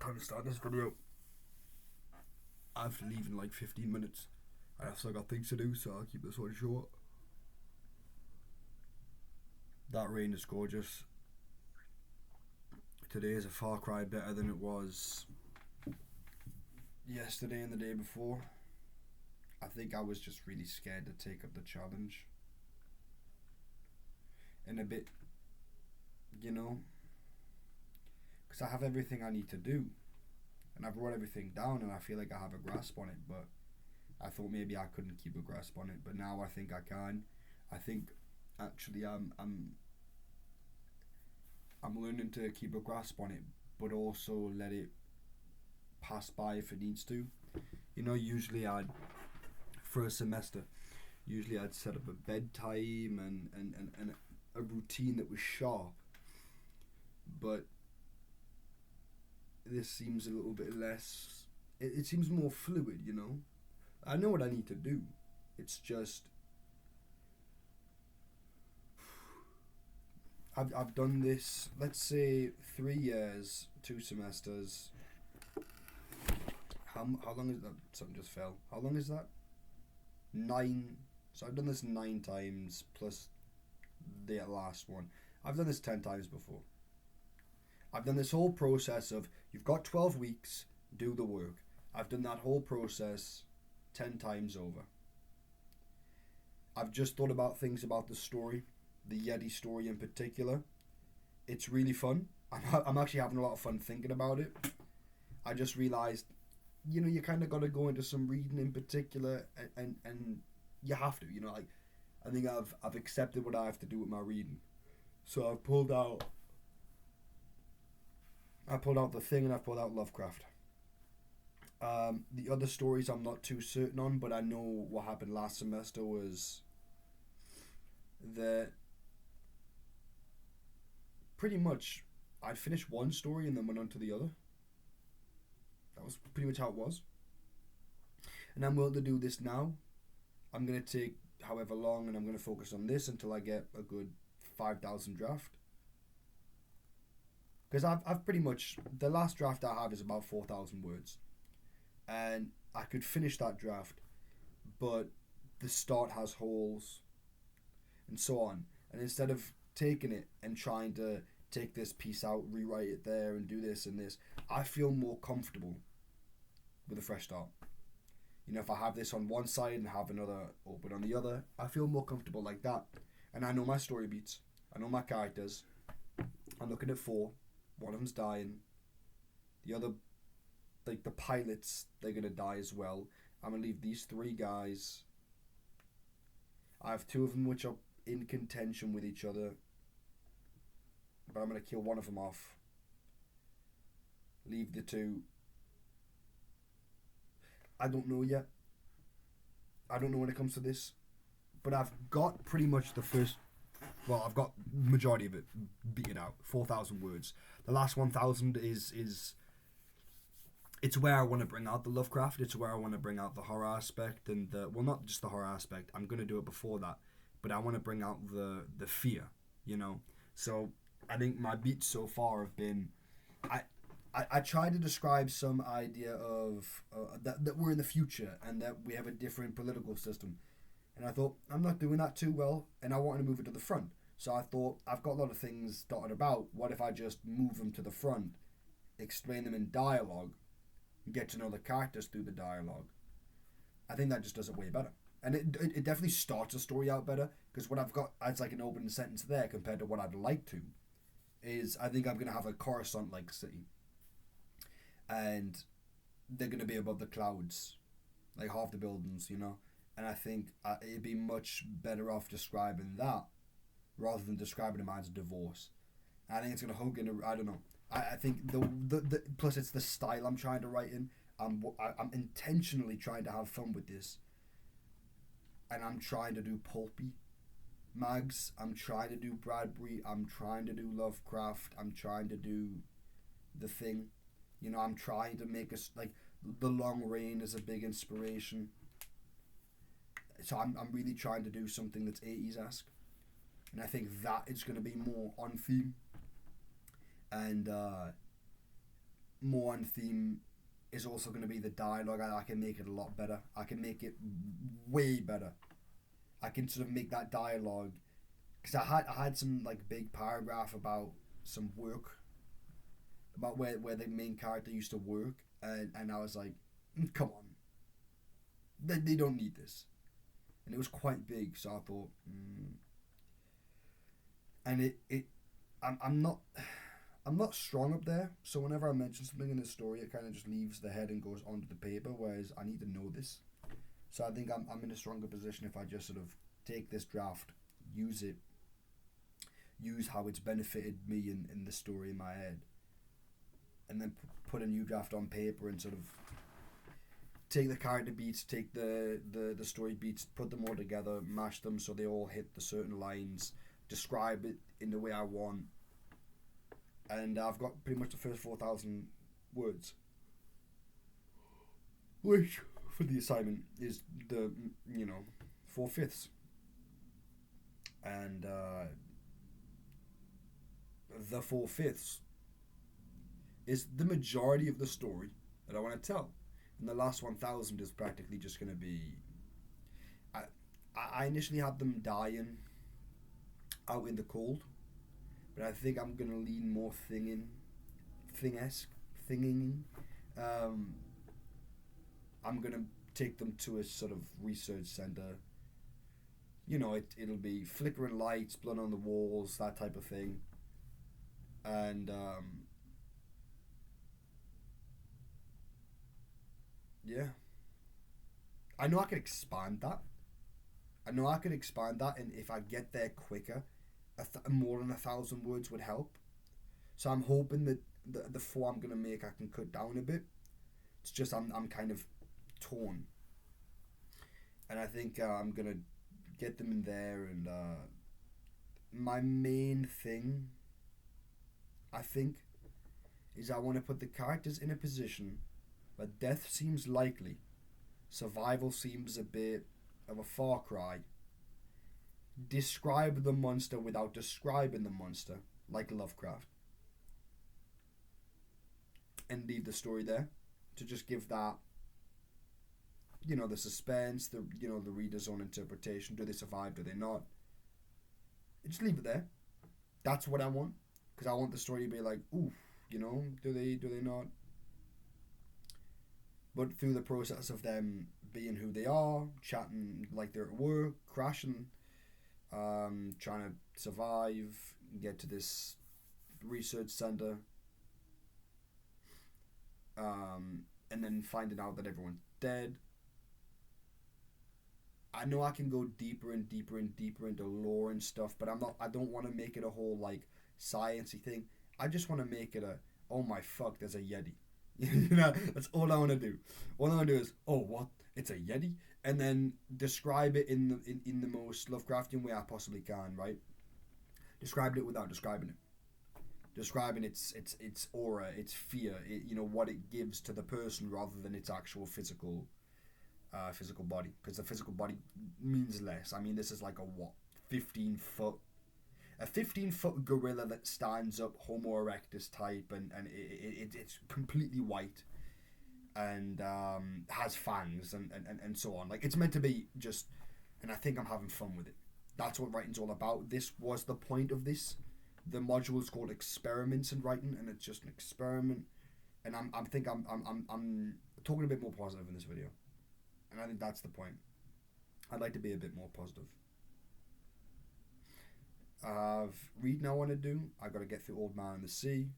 time to start this video. I have to leave in like 15 minutes. I have still got things to do, so I'll keep this one short. That rain is gorgeous. Today is a far cry better than it was yesterday and the day before. I think I was just really scared to take up the challenge. And a bit, because I have everything I need to do. And I've wrote everything down and I feel like I have a grasp on it, but I thought maybe I couldn't keep a grasp on it, but now I think I can. I think actually I'm learning to keep a grasp on it, but also let it pass by if it needs to. Usually for a semester, I'd set up a bedtime and a routine that was sharp, but this seems a little bit less, it seems more fluid, I know what I need to do. It's just I've done this, let's say 3 years, 2 semesters. How long is that? Something just fell. How long is that? 9. So I've done this 9 times plus the last one. I've done this 10 times before. I've done this whole process of you've got 12 weeks, do the work. I've done that whole process 10 times over. I've just thought about things about the story, the Yeti story in particular. It's really fun. I'm actually having a lot of fun thinking about it. I just realised, you kind of got to go into some reading in particular, and you have to, like, I think I've accepted what I have to do with my reading. So I've pulled out The Thing and I've pulled out Lovecraft. The other stories I'm not too certain on, but I know what happened last semester was that pretty much I'd finish one story and then went on to the other. That was pretty much how it was. And I'm willing to do this now. I'm going to take however long and I'm going to focus on this until I get a good 5,000 draft. Because I've pretty much, the last draft I have is about 4,000 words. And I could finish that draft, but the start has holes and so on. And instead of taking it and trying to take this piece out, rewrite it there and do this and this, I feel more comfortable with a fresh start. If I have this on one side and have another open on the other, I feel more comfortable like that. And I know my story beats. I know my characters. I'm looking at 4. One of them's dying. The other, like the pilots, they're going to die as well. I'm going to leave these 3 guys. I have 2 of them which are in contention with each other. But I'm going to kill one of them off. Leave the 2. I don't know yet. I don't know when it comes to this. But I've got pretty much the first... Well, I've got the majority of it beaten out. 4,000 words. The last 1,000 is... It's where I want to bring out the Lovecraft. It's where I want to bring out the horror aspect. And well, not just the horror aspect. I'm going to do it before that. But I want to bring out the fear, So I think my beats so far have been... I tried to describe some idea of that we're in the future and that we have a different political system. And I thought, I'm not doing that too well, and I wanted to move it to the front. So I thought, I've got a lot of things dotted about. What if I just move them to the front, explain them in dialogue, get to know the characters through the dialogue? I think that just does it way better. And it definitely starts a story out better, because what I've got as like an open sentence there compared to what I'd like to is I think I'm going to have a Coruscant-like city. And they're going to be above the clouds, like half the buildings, And I think it'd be much better off describing that rather than describing a man's divorce. I think it's going to hook in. I don't know. I think the plus it's the style I'm trying to write in. I'm intentionally trying to have fun with this, and I'm trying to do pulpy mags. I'm trying to do Bradbury. I'm trying to do Lovecraft. I'm trying to do The Thing. I'm trying to make us like The Long Rain is a big inspiration. So I'm really trying to do something that's 80s-esque. And I think that is going to be more on theme. And more on theme is also going to be the dialogue. I can make it a lot better. I can make it way better. I can sort of make that dialogue, because I had some like big paragraph about some work, about where the main character used to work, and I was like, come on, they don't need this, and it was quite big, so I thought, and I'm not strong up there, so whenever I mention something in the story, it kind of just leaves the head and goes onto the paper, whereas I need to know this. So I think I'm in a stronger position if I just sort of take this draft, use how it's benefited me in the story in my head, and then put a new draft on paper and sort of take the character beats, take the story beats, put them all together, mash them so they all hit the certain lines, describe it in the way I want, and I've got pretty much the first 4,000 words, which for the assignment is the 4/5, and the 4/5 is the majority of the story that I want to tell, and the last 1,000 is practically just going to be. I initially had them dying out in the cold, but I think I'm gonna lean more thinging. I'm gonna take them to a sort of research center. It'll be flickering lights, blood on the walls, that type of thing, and yeah, I know I can expand that. And if I get there quicker, more than 1,000 words would help. So I'm hoping that the 4 I'm gonna make I can cut down a bit. It's just I'm kind of torn, and I think I'm gonna get them in there. And my main thing, I think, is I want to put the characters in a position where death seems likely, survival seems a bit of a far cry. Describe the monster without describing the monster, like Lovecraft, and leave the story there to just give that, the suspense, the reader's own interpretation. Do they survive? Do they not? Just leave it there. That's what I want, because I want the story to be like, ooh, do they not? But through the process of them being who they are, chatting like they're at work, crashing, trying to survive, get to this research center, and then finding out that everyone's dead. I know I can go deeper and deeper and deeper into lore and stuff, but I don't want to make it a whole like sciencey thing. I just want to make it oh my fuck, there's a Yeti. That's all I want to do. All I want to do is, oh what, it's a Yeti, and then describe it in the most Lovecraftian way I possibly can, right? Describe it without describing it. Describing its aura, its fear, what it gives to the person rather than its actual physical body, because the physical body means less. I mean, this is like a 15-foot gorilla that stands up, Homo erectus type, and it's completely white, and has fangs and so on. Like, it's meant to be just, and I think I'm having fun with it. That's what writing's all about. This was the point of this. The module is called Experiments in Writing, and it's just an experiment. And I'm talking a bit more positive in this video, and I think that's the point. I'd like to be a bit more positive. Reading I want to do. I got to get through Old Man and the Sea.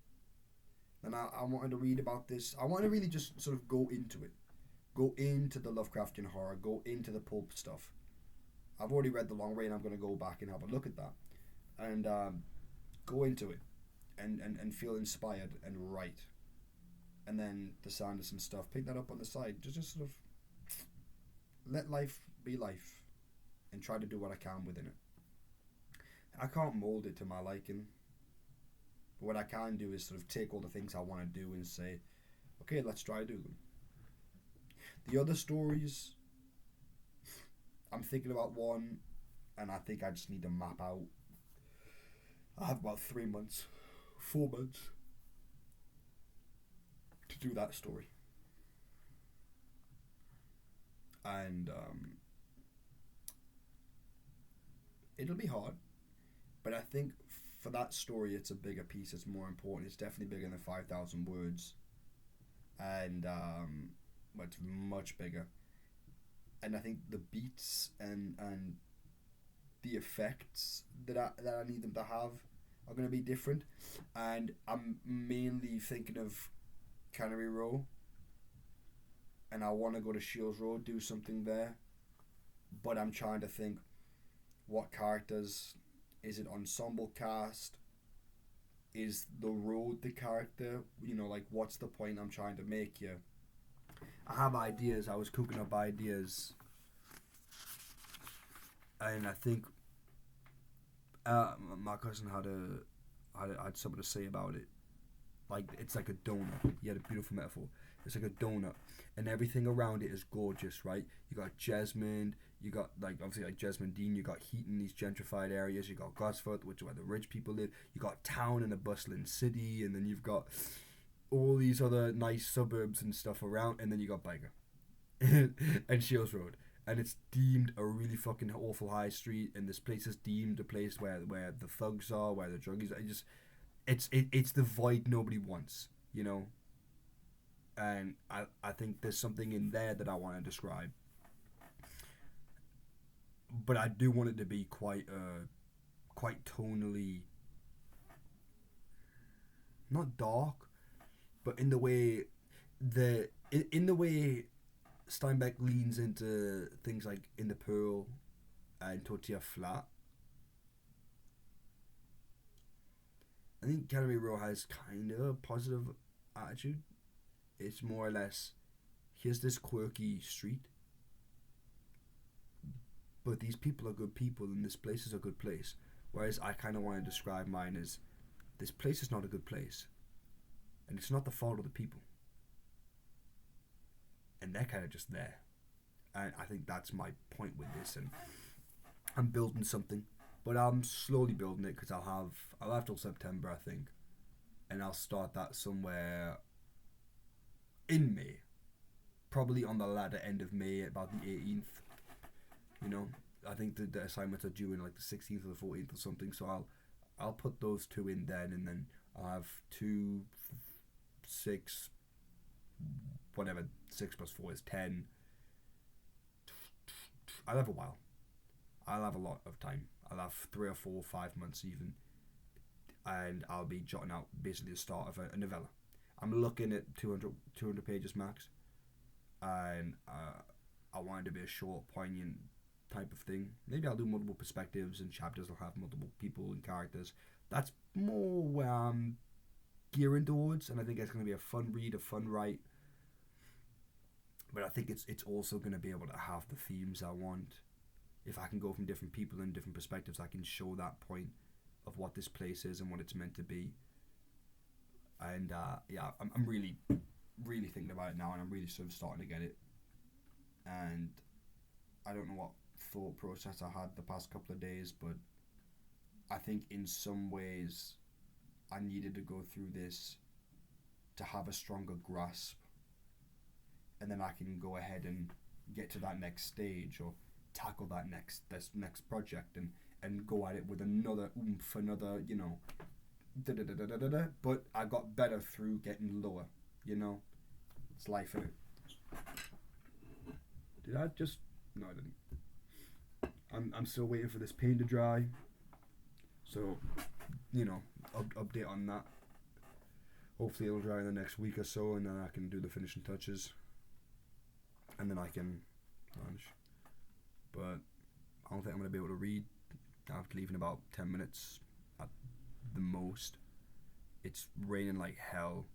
And I wanted to read about this. I want to really just sort of go into it. Go into the Lovecraftian horror. Go into the pulp stuff. I've already read The Long Rain. I'm going to go back and have a look at that. And go into it. And feel inspired and write. And then the Sanderson stuff. Pick that up on the side. Just sort of let life be life. And try to do what I can within it. I can't mold it to my liking. But what I can do is sort of take all the things I want to do and say, okay, let's try to do them. The other stories, I'm thinking about one, and I think I just need to map out. I have about 3 months, 4 months to do that story. And it'll be hard, but I think for that story, it's a bigger piece. It's more important. It's definitely bigger than 5,000 words, and but it's much bigger. And I think the beats and the effects that I need them to have are going to be different. And I'm mainly thinking of Cannery Row, and I want to go to Shields Road, do something there. But I'm trying to think, what characters? Is it ensemble cast? Is the road the character? Like, what's the point I'm trying to make here? I have ideas. I was cooking up ideas, and I think my cousin had something to say about it. Like, it's like a donut. He had a beautiful metaphor. It's like a donut, and everything around it is gorgeous, right? You got Jesmond, you got, like, obviously, like, Jesmond Dean, you got Heaton, these gentrified areas, you got Gosford, which is where the rich people live, you got town and a bustling city, and then you've got all these other nice suburbs and stuff around, and then you got Biker and Shields Road. And it's deemed a really fucking awful high street, and this place is deemed a place where the thugs are, where the druggies are. It's the void nobody wants, and I think there's something in there that I want to describe, but I do want it to be quite tonally, not dark, but in the way Steinbeck leans into things like In the Pearl and Tortilla Flat. I think Cannery Row has kind of a positive attitude. It's more or less, here's this quirky street, but these people are good people, and this place is a good place. Whereas I kind of want to describe mine as, this place is not a good place, and it's not the fault of the people, and they're kind of just there. And I think that's my point with this, and I'm building something, but I'm slowly building it, because I'll have till September, I think, and I'll start that somewhere in May, probably on the latter end of May, about the 18th. I think the assignments are due in like the 16th or the 14th or something, so I'll put those two in then, and then I'll have 2, 6, whatever, 6 plus 4 is 10. I'll have a while. I'll have a lot of time. I'll have 3 or 4 or 5 months even, and I'll be jotting out basically the start of a novella. I'm looking at 200 pages max, and I want it to be a short, poignant type of thing. Maybe I'll do multiple perspectives, and chapters will have multiple people and characters. That's more where I'm gearing towards, and I think it's going to be a fun read, a fun write. But I think it's also going to be able to have the themes I want. If I can go from different people and different perspectives, I can show that point of what this place is and what it's meant to be. And I'm really, really thinking about it now, and I'm really sort of starting to get it. And I don't know what thought process I had the past couple of days, but I think in some ways I needed to go through this to have a stronger grasp, and then I can go ahead and get to that next stage, or tackle this next project, and go at it with another oomph, another, but I got better through getting lower, It's life, innit? Did I just... No, I didn't. I'm still waiting for this paint to dry, so, update on that. Hopefully it'll dry in the next week or so, and then I can do the finishing touches, and then I can lunch. But I don't think I'm going to be able to read. I have to leave in about 10 minutes at the most. It's raining like hell.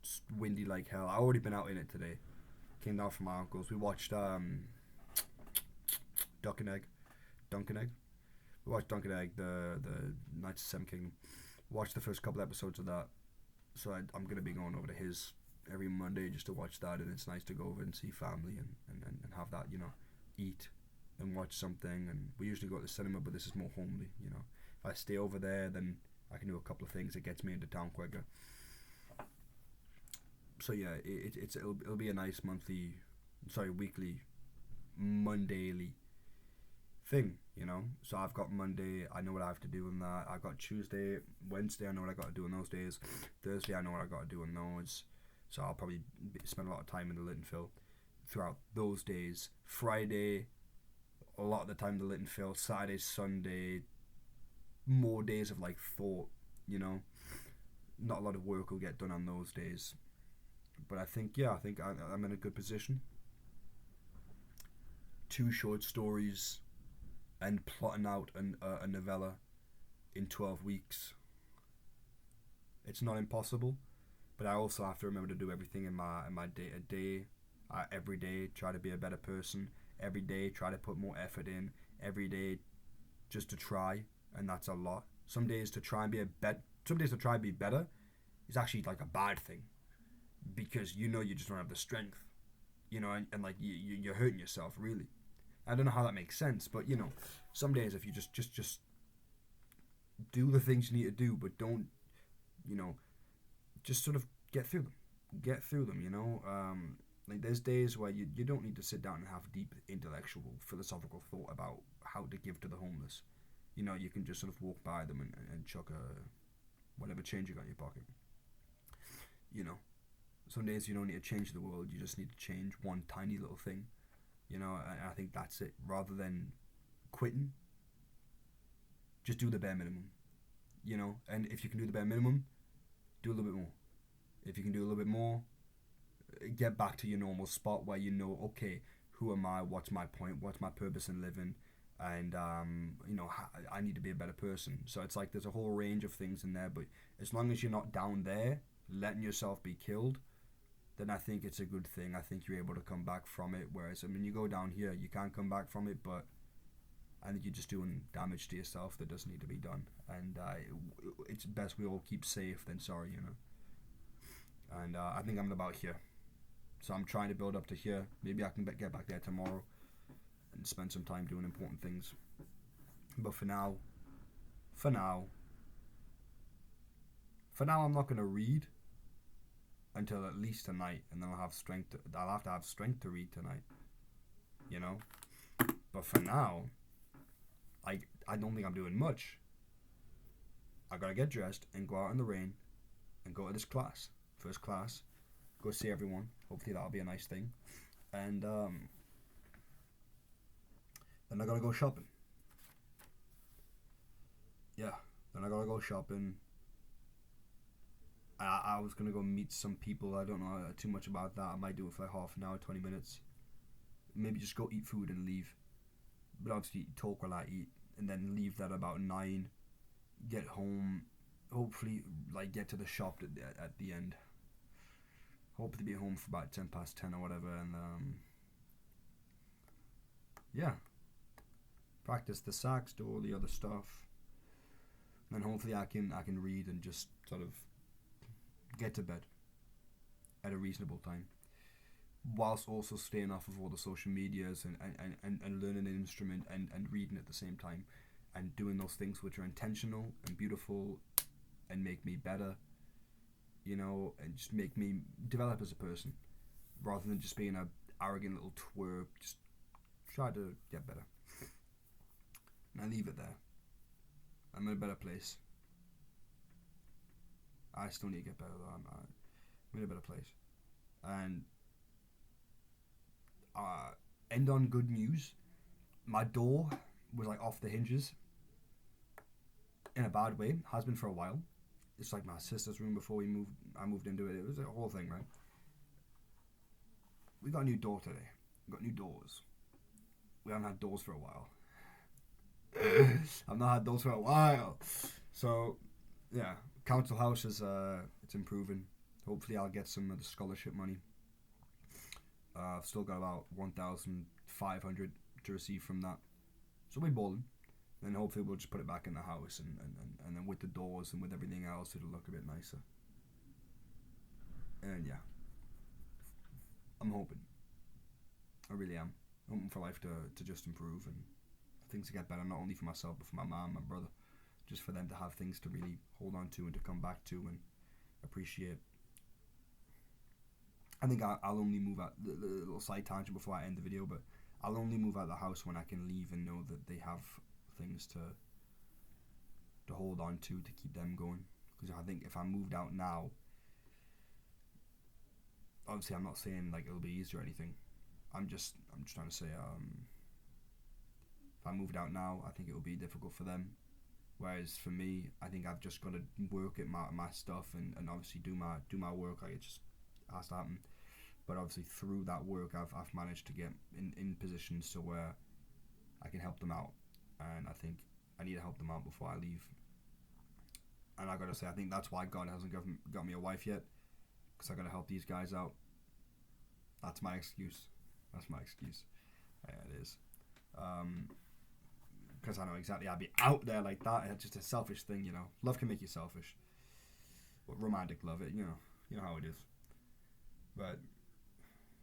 It's windy like hell. I've already been out in it today. Came down from my uncle's. We watched Duck and Egg. We watched Dunk and Egg, the Knights of Seven Kingdom. Watched the first couple episodes of that. So I'm going to be going over to his every Monday just to watch that, and it's nice to go over and see family and have that, eat and watch something. And we usually go to the cinema, but this is more homely, If I stay over there, then I can do a couple of things that gets me into town quicker. So yeah, it'll be a nice weekly, Mondayly thing, you know. So I've got Monday, I know what I have to do in that. I've got Tuesday, Wednesday, I know what I got to do on those days. Thursday, I know what I got to do on those. So I'll probably spend a lot of time in the lit and fill throughout those days. Friday, a lot of the time the lit and fill. Saturday, Sunday, more days of like thought, you know. Not a lot of work will get done on those days. But I think I'm in a good position. 2 short stories and plotting out a novella in 12 weeks. It's not impossible, but I also have to remember to do everything in my day to day. Every day, try to be a better person. Every day, try to put more effort in. Every day, just to try, and that's a lot. Some days to try and be better is actually like a bad thing, because you just don't have the strength, and like you're hurting yourself really. I don't know how that makes sense, but some days if you just do the things you need to do, but don't, just sort of get through them. Like there's days where you don't need to sit down and have deep intellectual philosophical thought about how to give to the homeless. You can just sort of walk by them and chuck whatever change you got in your pocket. Some days you don't need to change the world, you just need to change one tiny little thing. And I think that's it. Rather than quitting, just do the bare minimum. And if you can do the bare minimum, do a little bit more. If you can do a little bit more, get back to your normal spot where okay, who am I? What's my point? What's my purpose in living? And I need to be a better person. So it's like there's a whole range of things in there, but as long as you're not down there letting yourself be killed, then I think it's a good thing. I think you're able to come back from it. Whereas, you go down here, you can't come back from it, but I think you're just doing damage to yourself that doesn't need to be done. And it's best we all keep safe than sorry, And I think I'm about here. So I'm trying to build up to here. Maybe I can get back there tomorrow and spend some time doing important things. But for now, I'm not going to read until at least tonight, and then I'll have to have strength to read tonight. But for now, I don't think I'm doing much. I gotta get dressed and go out in the rain and go to this class, first class, go see everyone. Hopefully that'll be a nice thing. And then I gotta go shopping. Yeah, then I gotta go shopping. I was gonna go meet some people. I don't know too much about that. I might do it for like half an hour, 20 minutes. Maybe just go eat food and leave. But obviously talk while I eat, and then leave that about 9. Get home, hopefully like get to the shop at the end. Hope to be home for about 10 past 10 or whatever, and yeah, practice the sax, do all the other stuff, and then hopefully I can read and just sort of get to bed at a reasonable time, whilst also staying off of all the social medias and learning an instrument and reading at the same time, and doing those things which are intentional and beautiful and make me better, and just make me develop as a person, rather than just being a arrogant little twerp. Just try to get better. And I leave it there. I'm in a better place. I still need to get better though. I'm in a better place. And end on good news. My door was like off the hinges. In a bad way. Has been for a while. It's like my sister's room before I moved into it. It was a whole thing, right? We got a new door today. We got new doors. We haven't had doors for a while. I've not had doors for a while. So, yeah. Council house is it's improving. Hopefully I'll get some of the scholarship money. I've still got about 1,500 to receive from that. So we're balling. Then hopefully we'll just put it back in the house, and then with the doors and with everything else, it'll look a bit nicer. And yeah, I'm hoping. I really am. I'm hoping for life to just improve and things to get better, not only for myself but for my mom, my brother, just for them to have things to really hold on to and to come back to and appreciate. I think I'll only move out, the little side tangent before I end the video, but I'll only move out the house when I can leave and know that they have things to hold on to keep them going. Because I think if I moved out now, obviously I'm not saying like it'll be easy or anything. I'm just trying to say, if I moved out now, I think it would be difficult for them. Whereas for me, I think I've just got to work at my stuff and obviously do my work. Like, it just has to happen. But obviously through that work, I've managed to get in positions to where I can help them out. And I think I need to help them out before I leave. And I gotta say, I think that's why God hasn't got me a wife yet, because I gotta help these guys out. That's my excuse. Yeah, it is. Because I know exactly I'd be out there like that. It's just a selfish thing, you know. Love can make you selfish. But romantic love, you know how it is. But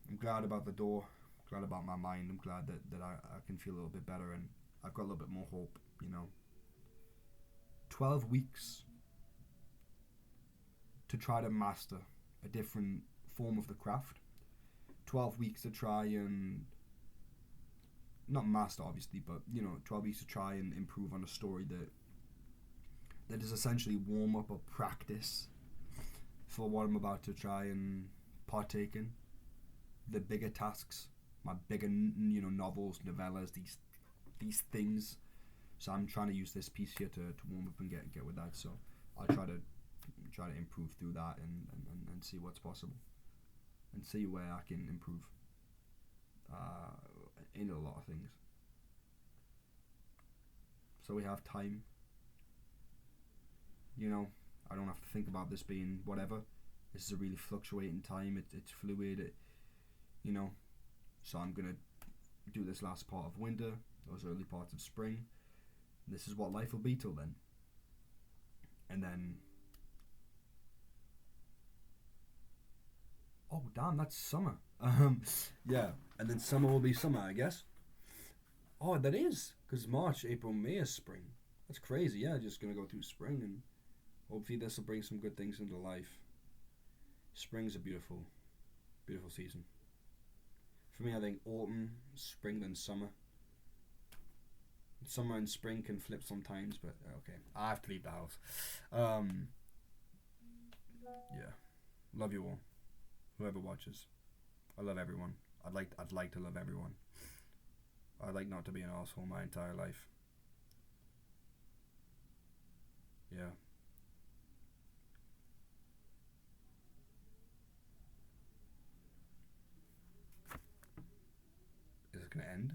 I'm glad about the door. I'm glad about my mind. I'm glad that I can feel a little bit better, and I've got a little bit more hope, you know. 12 weeks to try to master a different form of the craft. 12 weeks to try and, not master obviously, but, you know, 12 weeks to try and improve on a story that is essentially warm up or practice for what I'm about to try and partake in. The bigger tasks, my bigger, you know, novels, novellas, these things. So I'm trying to use this piece here to warm up and get with that. So I'll try to improve through that and see what's possible, and see where I can improve in a lot of things. So we have time. You know, I don't have to think about this being whatever. This is a really fluctuating time. It's fluid. You know, so I'm gonna do this last part of winter, those early parts of spring. This is what life will be till then. And then, oh damn, that's summer. Yeah, and then summer will be summer, I guess. Oh, that is, because March, April, May is spring. That's crazy. Yeah, just gonna go through spring, and hopefully this will bring some good things into life. Spring's a beautiful season. For me, I think autumn, spring, then summer. Summer and spring can flip sometimes, but okay. I have to leave the house. Yeah. Love you all. Whoever watches. I love everyone. I'd like to love everyone. I'd like not to be an asshole my entire life. Yeah. Is it gonna end?